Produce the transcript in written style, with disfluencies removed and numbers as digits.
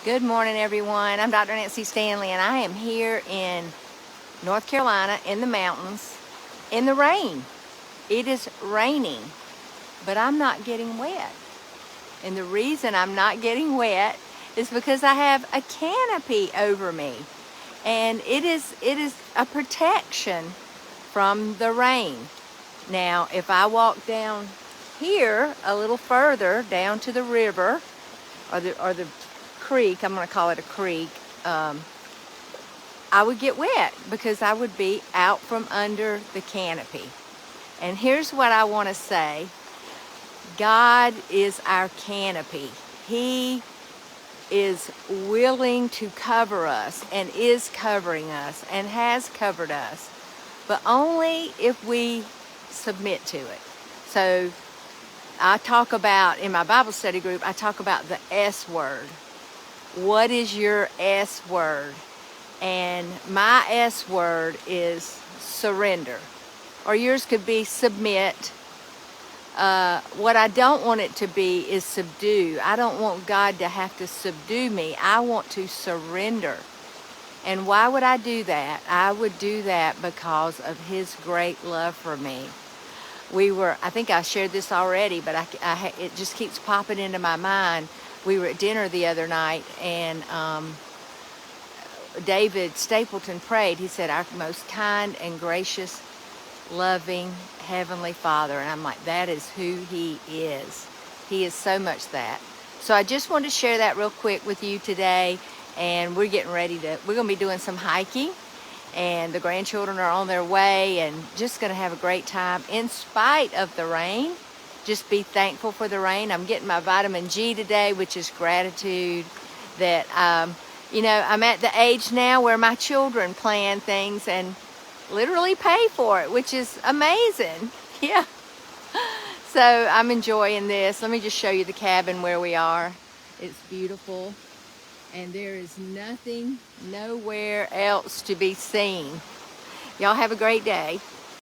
Good morning, everyone. I'm Dr. Nancy Stanley, and I am here in North Carolina in the mountains in the rain. It is raining, but I'm not getting wet. And the reason I'm not getting wet is because I have a canopy over me. And it is a protection from the rain. Now, if I walk down here a little further down to the river or the creek, I'm going to call it a creek, I would get wet because I would be out from under the canopy. And here's what I want to say. God is our canopy. He is willing to cover us and is covering us and has covered us, but only if we submit to it. So I talk about, in my Bible study group, I talk about the S word. What is your S word? And my S word is surrender. Or yours could be submit. What I don't want it to be is subdue. I don't want God to have to subdue me. I want to surrender. And why would I do that? I would do that because of His great love for me. I think I shared this already, but it just keeps popping into my mind. We were at dinner the other night, and David Stapleton prayed. He said, "Our most kind and gracious, loving Heavenly Father." And I'm like, that is who He is. He is so much that. So I just wanted to share that real quick with you today. And we're getting ready we're going to be doing some hiking. And the grandchildren are on their way and just going to have a great time in spite of the rain. Just be thankful for the rain. I'm getting my vitamin G today, which is gratitude that, I'm at the age now where my children plan things and literally pay for it, which is amazing. Yeah. So I'm enjoying this. Let me just show you the cabin where we are. It's beautiful. And there is nothing, nowhere else to be seen. Y'all have a great day.